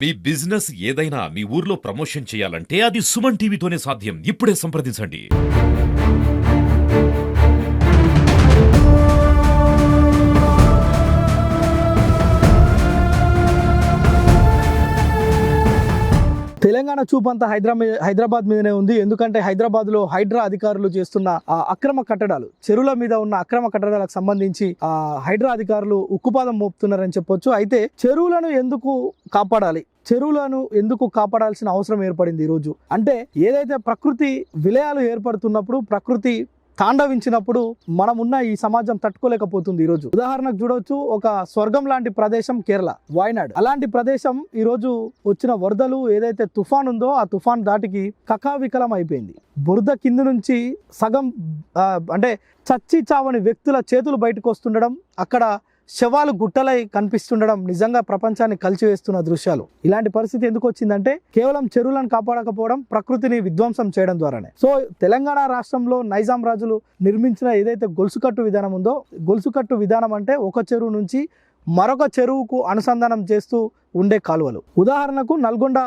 మీ business ఏదైనా మీ ఊర్లో promotion చేయాలంటే అది సుమన్ టీవీతోనే సాధ్యం. ఇప్పుడే సంప్రదించండి. తెలంగాణ చూపంతా హైదరాబాద్ మీదనే ఉంది. ఎందుకంటే హైదరాబాద్లో హైడ్రా అధికారులు చేస్తున్న అక్రమ కట్టడాలు, చెరువుల మీద ఉన్న అక్రమ కట్టడాలకు సంబంధించి హైడ్రా అధికారులు ఉక్కుపాదం మోపుతున్నారని చెప్పొచ్చు. అయితే చెరువులను ఎందుకు కాపాడాలి, చెరువులను ఎందుకు కాపాడాల్సిన అవసరం ఏర్పడింది ఈరోజు అంటే, ఏదైతే ప్రకృతి విలయాలు ఏర్పడుతున్నప్పుడు, ప్రకృతి తాండవించినప్పుడు మనం ఉన్న ఈ సమాజం తట్టుకోలేకపోతుంది. ఈరోజు ఉదాహరణకు చూడవచ్చు, ఒక స్వర్గం లాంటి ప్రదేశం కేరళ, వాయనాడ్. అలాంటి ప్రదేశం ఈరోజు వచ్చిన వరదలు, ఏదైతే తుఫాన్ ఉందో ఆ తుఫాన్ దాటికి కకావికలం అయిపోయింది. బురద కింద నుంచి సగం అంటే చచ్చి చావని వ్యక్తుల చేతులు బయటకు వస్తుండడం, అక్కడ శవాలు గుట్టలై కనిపిస్తుండడం నిజంగా ప్రపంచాన్ని కలిచివేస్తున్న దృశ్యాలు. ఇలాంటి పరిస్థితి ఎందుకు వచ్చిందంటే కేవలం చెరువులను కాపాడకపోవడం, ప్రకృతిని విధ్వంసం చేయడం ద్వారానే. సో తెలంగాణ రాష్ట్రంలో నైజాం రాజులు నిర్మించిన ఏదైతే గొలుసుకట్టు విధానం ఉందో, గొలుసుకట్టు విధానం అంటే ఒక చెరువు నుంచి మరొక చెరువుకు అనుసంధానం చేస్తూ ఉండే కాలువలు. ఉదాహరణకు నల్గొండ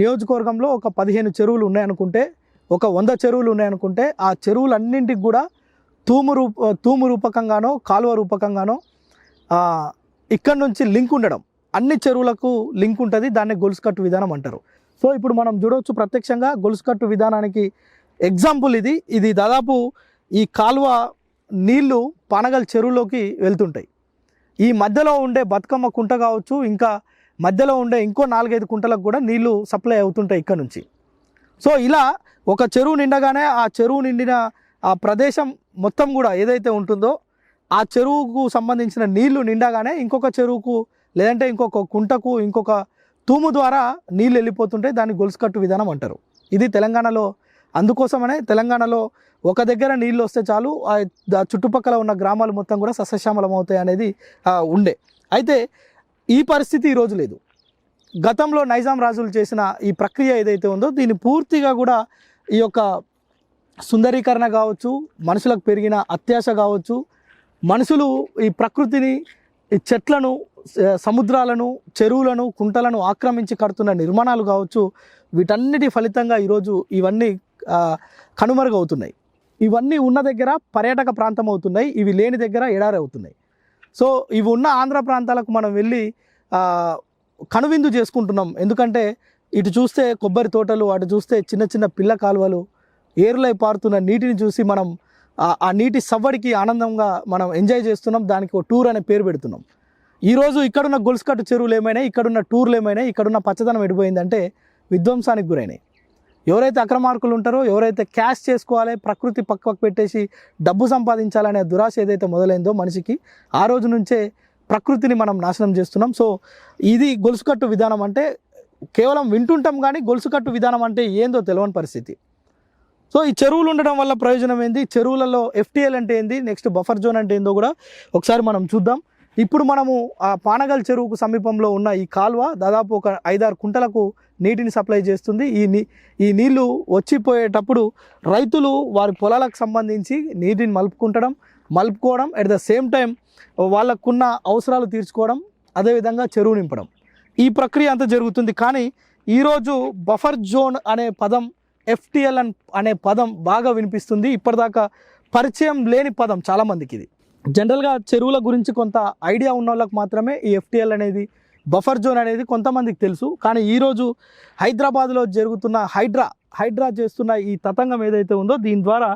నియోజకవర్గంలో ఒక 15 చెరువులు ఉన్నాయనుకుంటే, ఒక 100 చెరువులు ఉన్నాయనుకుంటే, ఆ చెరువులన్నింటికి కూడా తూము రూపకంగానో కాలువ రూపకంగానో ఇక్కడ నుంచి లింక్ ఉండడం, అన్ని చెరువులకు లింక్ ఉంటుంది. దాన్ని గొలుసుకట్టు విధానం అంటారు. సో ఇప్పుడు మనం చూడవచ్చు ప్రత్యక్షంగా గొలుసుకట్టు విధానానికి ఎగ్జాంపుల్ ఇది దాదాపు ఈ కాలువ నీళ్లు పానగల్ చెరువులోకి వెళ్తుంటాయి. ఈ మధ్యలో ఉండే బతుకమ్మ కుంట కావచ్చు, ఇంకా మధ్యలో ఉండే ఇంకో 4-5 కుంటలకు కూడా నీళ్లు సప్లై అవుతుంటాయి ఇక్కడ నుంచి. సో ఇలా ఒక చెరువు నిండగానే ఆ చెరువు నిండిన ఆ ప్రదేశం మొత్తం కూడా ఏదైతే ఉంటుందో, ఆ చెరువుకు సంబంధించిన నీళ్లు నిండగానే ఇంకొక చెరువుకు, లేదంటే ఇంకొక కుంటకు, ఇంకొక తూము ద్వారా నీళ్ళు వెళ్ళిపోతుంటే దాన్ని గొలుసుకట్టు విధానం అంటారు. ఇది తెలంగాణలో, అందుకోసమనే తెలంగాణలో ఒక దగ్గర నీళ్ళు వస్తే చాలు ఆ చుట్టుపక్కల ఉన్న గ్రామాలు మొత్తం కూడా సస్యశ్యామలం అవుతాయి అనేది ఉండే. అయితే ఈ పరిస్థితి ఈరోజు లేదు. గతంలో నైజాం రాజులు చేసిన ఈ ప్రక్రియ ఏదైతే ఉందో, దీన్ని పూర్తిగా కూడా ఈ యొక్క సుందరీకరణ కావచ్చు, మనుషులకు పెరిగిన అత్యాశ కావచ్చు, మనుషులు ఈ ప్రకృతిని, ఈ చెట్లను, సముద్రాలను, చెరువులను, కుంటలను ఆక్రమించి కడుతున్న నిర్మాణాలు కావచ్చు, వీటన్నిటి ఫలితంగా ఈరోజు ఇవన్నీ కనుమరుగవుతున్నాయి. ఇవన్నీ ఉన్న దగ్గర పర్యాటక ప్రాంతం అవుతున్నాయి, ఇవి లేని దగ్గర ఎడారి అవుతున్నాయి. సో ఇవి ఉన్న ఆంధ్ర ప్రాంతాలకు మనం వెళ్ళి కనువిందు చేసుకుంటున్నాం. ఎందుకంటే ఇటు చూస్తే కొబ్బరి తోటలు, అటు చూస్తే చిన్న చిన్న పిల్ల కాలువలు, ఏరులై పారుతున్న నీటిని చూసి మనం ఆ నీటి సవ్వడికి ఆనందంగా మనం ఎంజాయ్ చేస్తున్నాం. దానికి ఒక టూర్ అనే పేరు పెడుతున్నాం. ఈరోజు ఇక్కడున్న గొలుసుకట్టు చెరువులు ఏమైనా, ఇక్కడున్న టూర్లు ఏమైనా, ఇక్కడున్న పచ్చదనం ఎడిపోయిందంటే విధ్వంసానికి గురైనాయి. ఎవరైతే అక్రమార్కులు ఉంటారో, ఎవరైతే క్యాష్ చేసుకోవాలి, ప్రకృతి పక్కకు పెట్టేసి డబ్బు సంపాదించాలనే దురాశ ఏదైతే మొదలైందో మనిషికి, ఆ రోజు నుంచే ప్రకృతిని మనం నాశనం చేస్తున్నాం. సో ఇది గొలుసుకట్టు విధానం అంటే కేవలం వింటుంటాం కానీ గొలుసుకట్టు విధానం అంటే ఏందో తెలియని పరిస్థితి. సో ఈ చెరువులు ఉండడం వల్ల ప్రయోజనం ఏంది, చెరువులలో FTL అంటే ఏంది, నెక్స్ట్ బఫర్ జోన్ అంటే ఏందో కూడా ఒకసారి మనం చూద్దాం. ఇప్పుడు మనము ఆ పానగల్ చెరువుకు సమీపంలో ఉన్న ఈ కాలువ దాదాపు ఒక 5-6 కుంటలకు నీటిని సప్లై చేస్తుంది. ఈ నీళ్లు వచ్చిపోయేటప్పుడు రైతులు వారి పొలాలకు సంబంధించి నీటిని మలుపుకోవడం, అట్ ద సేమ్ టైం వాళ్ళకున్న అవసరాలు తీర్చుకోవడం, అదేవిధంగా చెరువు నింపడం, ఈ ప్రక్రియ అంతా జరుగుతుంది. కానీ ఈరోజు బఫర్ జోన్ అనే పదం, FTL అనే పదం బాగా వినిపిస్తుంది. ఇప్పటిదాకా పరిచయం లేని పదం చాలామందికి. ఇది జనరల్గా చెరువుల గురించి కొంత ఐడియా ఉన్న వాళ్ళకి మాత్రమే ఈ FTL అనేది, బఫర్ జోన్ అనేది కొంతమందికి తెలుసు. కానీ ఈరోజు హైదరాబాద్లో జరుగుతున్న హైడ్రా చేస్తున్న ఈ తతంగం ఏదైతే ఉందో, దీని ద్వారా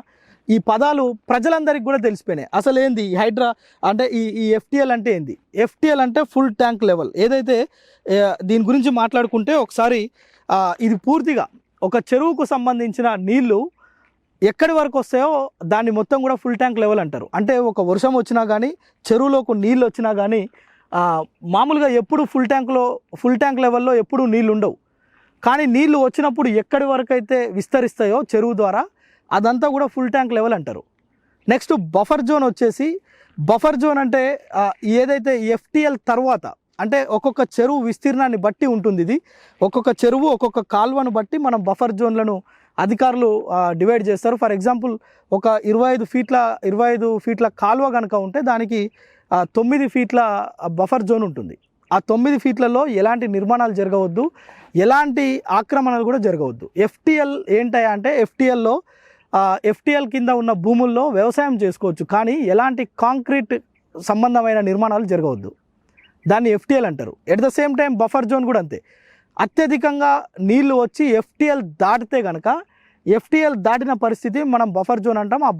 ఈ పదాలు ప్రజలందరికీ కూడా తెలిసిపోయినాయి. అసలు ఏంది ఈ హైడ్రా అంటే, ఈ FTL అంటే ఏంది? FTL అంటే ఫుల్ ట్యాంక్ లెవెల్. ఏదైతే దీని గురించి మాట్లాడుకుంటే ఒకసారి ఇది పూర్తిగా ఒక చెరువుకు సంబంధించిన నీళ్లు ఎక్కడి వరకు వస్తాయో దాన్ని మొత్తం కూడా ఫుల్ ట్యాంక్ లెవెల్ అంటారు. అంటే ఒక వర్షం వచ్చినా కానీ, చెరువులోకి నీళ్ళు వచ్చినా కానీ మామూలుగా ఎప్పుడు ఫుల్ ట్యాంక్ లెవెల్లో ఎప్పుడు నీళ్ళు ఉండవు. కానీ నీళ్లు వచ్చినప్పుడు ఎక్కడి వరకు అయితే విస్తరిస్తాయో చెరువు ద్వారా, అదంతా కూడా ఫుల్ ట్యాంక్ లెవెల్ అంటారు. నెక్స్ట్ బఫర్ జోన్ వచ్చేసి, బఫర్ జోన్ అంటే ఏదైతే FTL తర్వాత అంటే ఒక్కొక్క చెరువు విస్తీర్ణాన్ని బట్టి ఉంటుంది. ఇది ఒక్కొక్క చెరువు, ఒక్కొక్క కాలువను బట్టి మనం బఫర్ జోన్లను అధికారులు డివైడ్ చేస్తారు. ఫర్ ఎగ్జాంపుల్ ఒక 25 ఫీట్ల కాలువ కనుక ఉంటే దానికి 9 ఫీట్ల బఫర్ జోన్ ఉంటుంది. ఆ 9 ఫీట్లలో ఎలాంటి నిర్మాణాలు జరగవద్దు, ఎలాంటి ఆక్రమణలు కూడా జరగవద్దు. ఎఫ్టీఎల్ ఏంటంటే అంటే ఎఫ్టీఎల్ కింద ఉన్న భూముల్లో వ్యవసాయం చేసుకోవచ్చు, కానీ ఎలాంటి కాంక్రీట్ సంబంధమైన నిర్మాణాలు జరగవద్దు. దాన్ని ఎఫ్టీఎల్ అంటారు. At the same time buffer zone కూడా అంతే. అత్యధికంగా నీళ్లు వచ్చి ఎఫ్టీఎల్ దాటితే కనుక ఎఫ్టీఎల్ దాటిన పరిస్థితి మనం బఫర్ జోన్ అంటాం. ఆ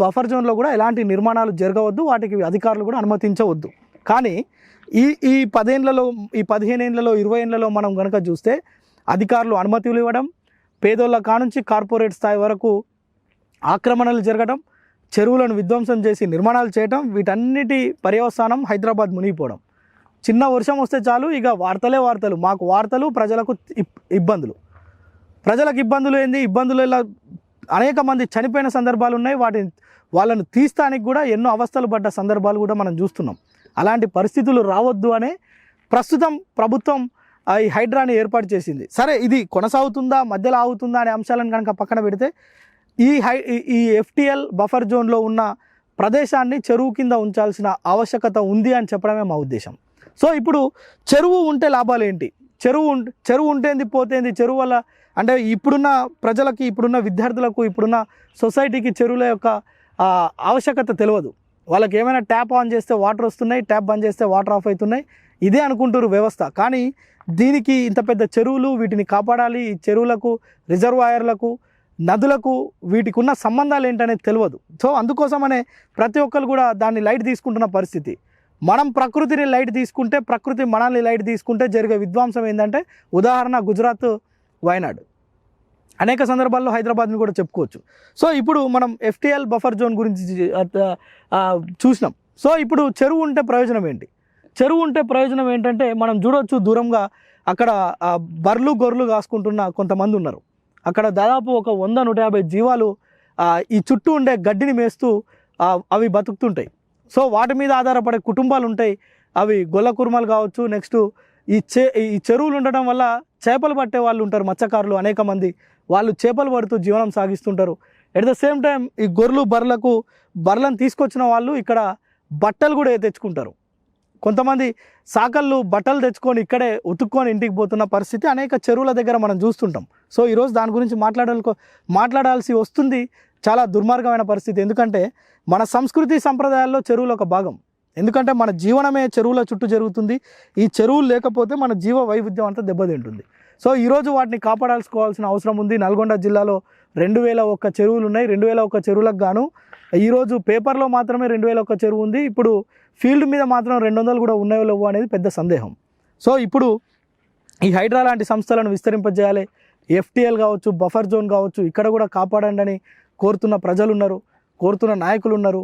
బఫర్ జోన్లో కూడా ఎలాంటి నిర్మాణాలు జరగవద్దు, వాటికి అధికారులు కూడా అనుమతించవద్దు. కానీ ఈ 10 ఏళ్లలో, ఈ 15 ఏళ్లలో, 20 ఏళ్లలో మనం కనుక చూస్తే అధికారులు అనుమతులు ఇవ్వడం, పేదోళ్ళ కానుంచి కార్పొరేట్ స్థాయి వరకు ఆక్రమణలు జరగడం, చెరువులను విధ్వంసం చేసి నిర్మాణాలు చేయడం, వీటన్నిటి పర్యవసానం హైదరాబాద్ మునిగిపోవడం. చిన్న వర్షం వస్తే చాలు ఇక వార్తలు, మాకు వార్తలు, ప్రజలకు ఇబ్బందులు. ప్రజలకు ఇబ్బందులు ఏంది? ఇబ్బందులు ఇలా అనేక మంది చనిపోయిన సందర్భాలు ఉన్నాయి. వాళ్ళను తీస్తానికి కూడా ఎన్నో అవస్థలు పడ్డ సందర్భాలు కూడా మనం చూస్తున్నాం. అలాంటి పరిస్థితులు రావద్దు అనే ప్రస్తుతం ప్రభుత్వం ఈ హైడ్రాని ఏర్పాటు చేసింది. సరే, ఇది కొనసాగుతుందా, మధ్యలో ఆగుతుందా అనే అంశాలను కనుక పక్కన పెడితే ఈ ఎఫ్టీఎల్ బఫర్ జోన్లో ఉన్న ప్రదేశాన్ని చెరువు కింద ఉంచాల్సిన ఆవశ్యకత ఉంది అని చెప్పడమే మా ఉద్దేశం. సో ఇప్పుడు చెరువు ఉంటే లాభాలు ఏంటి? చెరువు ఉంటేంది పోతేంది? చెరువు వల్ల అంటే ఇప్పుడున్న ప్రజలకి, ఇప్పుడున్న విద్యార్థులకు, ఇప్పుడున్న సొసైటీకి చెరువుల యొక్క ఆవశ్యకత తెలియదు. వాళ్ళకి ఏమైనా ట్యాప్ ఆన్ చేస్తే వాటర్ వస్తున్నాయి, ట్యాప్ బంద్ చేస్తే వాటర్ ఆఫ్ అవుతున్నాయి, ఇదే అనుకుంటారు వ్యవస్థ. కానీ దీనికి ఇంత పెద్ద చెరువులు, వీటిని కాపాడాలి, ఈ చెరువులకు, రిజర్వాయర్లకు, నదులకు వీటికి ఉన్న సంబంధాలు ఏంటనేది తెలియదు. సో అందుకోసమనే ప్రతి ఒక్కరు కూడా దాన్ని లైట్ తీసుకుంటున్న పరిస్థితి. మనం ప్రకృతిని లైట్ తీసుకుంటే, ప్రకృతి మనల్ని లైట్ తీసుకుంటే జరిగే విధ్వంసం ఏంటంటే, ఉదాహరణ గుజరాత్, వయనాడ్, అనేక సందర్భాల్లో హైదరాబాద్ని కూడా చెప్పుకోవచ్చు. సో ఇప్పుడు మనం ఎఫ్టీఎల్ బఫర్ జోన్ గురించి చూసినాం. సో ఇప్పుడు చెరువు ఉంటే ప్రయోజనం ఏంటి? చెరువు ఉంటే ప్రయోజనం ఏంటంటే, మనం చూడవచ్చు దూరంగా అక్కడ బర్రెలు గొర్రెలు కాసుకుంటున్న కొంతమంది ఉన్నారు. అక్కడ దాదాపు ఒక 100-150 జీవాలు ఈ చుట్టూ ఉండే గడ్డిని మేస్తూ అవి బతుకుతుంటాయి. సో వాటి మీద ఆధారపడే కుటుంబాలు ఉంటాయి. అవి గొల్ల కుర్మలు కావచ్చు. నెక్స్ట్ ఈ చెరువులు ఉండడం వల్ల చేపలు పట్టే వాళ్ళు ఉంటారు, మత్స్యకారులు అనేక మంది. వాళ్ళు చేపలు పడుతూ జీవనం సాగిస్తుంటారు. ఎట్ ద సేమ్ టైం ఈ గొర్రెలు బర్రెలను తీసుకొచ్చిన వాళ్ళు ఇక్కడ బట్టలు కూడా తెచ్చుకుంటారు. కొంతమంది సాకళ్ళు బట్టలు తెచ్చుకొని ఇక్కడే ఉతుక్కొని ఇంటికి పోతున్న పరిస్థితి అనేక చెరువుల దగ్గర మనం చూస్తుంటాం. సో ఈరోజు దాని గురించి మాట్లాడాల్సి వస్తుంది. చాలా దుర్మార్గమైన పరిస్థితి. ఎందుకంటే మన సంస్కృతి సంప్రదాయాల్లో చెరువులు ఒక భాగం. ఎందుకంటే మన జీవనమే చెరువుల చుట్టూ జరుగుతుంది. ఈ చెరువులు లేకపోతే మన జీవ వైవిధ్యం అంతా దెబ్బతింటుంది. సో ఈరోజు వాటిని కాపాడాల్సుకోవాల్సిన అవసరం ఉంది. నల్గొండ జిల్లాలో 2001 చెరువులు ఉన్నాయి. 2001 చెరువులకు గాను ఈరోజు పేపర్లో మాత్రమే 2001 చెరువు ఉంది. ఇప్పుడు ఫీల్డ్ మీద మాత్రం 200 కూడా ఉన్నాయో లేవో అనేది పెద్ద సందేహం. సో ఇప్పుడు ఈ హైడ్రా లాంటి సంస్థలను విస్తరింపజేయాలి. ఎఫ్టీఎల్ కావచ్చు, బఫర్ జోన్ కావచ్చు, ఇక్కడ కూడా కాపాడండి అని కోరుతున్న ప్రజలు ఉన్నారు, కోరుతున్న నాయకులు ఉన్నారు.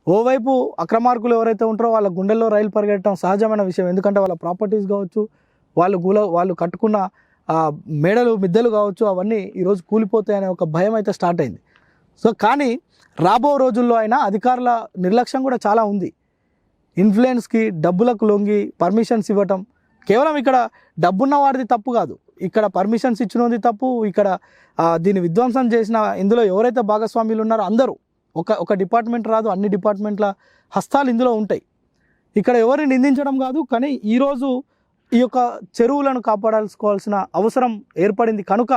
ఓవైపు అక్రమార్కులు ఎవరైతే ఉంటారో వాళ్ళ గుండెల్లో రైలు పరిగెట్టడం సహజమైన విషయం. ఎందుకంటే వాళ్ళ ప్రాపర్టీస్ కావచ్చు, వాళ్ళు కట్టుకున్న మేడలు మిద్దెలు కావచ్చు, అవన్నీ ఈరోజు కూలిపోతాయనే ఒక భయం అయితే స్టార్ట్ అయింది. సో కానీ రాబో రోజుల్లో అయినా అధికారుల నిర్లక్ష్యం కూడా చాలా ఉంది. ఇన్ఫ్లుయెన్స్కి, డబ్బులకు లొంగి పర్మిషన్స్ ఇవ్వటం, కేవలం ఇక్కడ డబ్బున్న వాడిది తప్పు కాదు, ఇక్కడ పర్మిషన్స్ ఇచ్చినది తప్పు. ఇక్కడ దీన్ని విధ్వంసం చేసిన ఇందులో ఎవరైతే భాగస్వాములు ఉన్నారో అందరూ, ఒక డిపార్ట్మెంట్ రాదు, అన్ని డిపార్ట్మెంట్ల హస్తాలు ఇందులో ఉంటాయి. ఇక్కడ ఎవరిని నిందించడం కాదు, కానీ ఈరోజు ఈ యొక్క చెరువులను కాపాడాల్సుకోవాల్సిన అవసరం ఏర్పడింది కనుక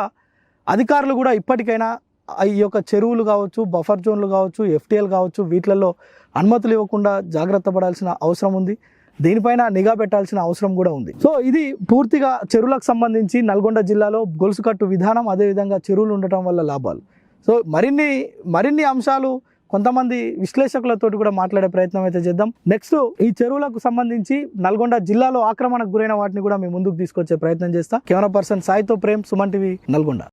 అధికారులు కూడా ఇప్పటికైనా ఈ యొక్క చెరువులు కావచ్చు, బఫర్ జోన్లు కావచ్చు, ఎఫ్టీఎల్ కావచ్చు, వీటిలలో అనుమతులు ఇవ్వకుండా జాగ్రత్త పడాల్సిన అవసరం ఉంది. దీనిపైన నిఘా పెట్టాల్సిన అవసరం కూడా ఉంది. సో ఇది పూర్తిగా చెరువులకు సంబంధించి నల్గొండ జిల్లాలో గొలుసుకట్టు విధానం, అదేవిధంగా చెరువులు ఉండటం వల్ల లాభాలు. సో మరిన్ని అంశాలు కొంతమంది విశ్లేషకులతో కూడా మాట్లాడే ప్రయత్నం అయితే చేద్దాం. నెక్స్ట్ ఈ చెరువులకు సంబంధించి నల్గొండ జిల్లాలో ఆక్రమణకు గురైన వాటిని కూడా మేము ముందుకు తీసుకొచ్చే ప్రయత్నం చేస్తాం. కెమెరా పర్సన్ సాయితో ప్రేమ్, సుమన్ టీవీ, నల్గొండ.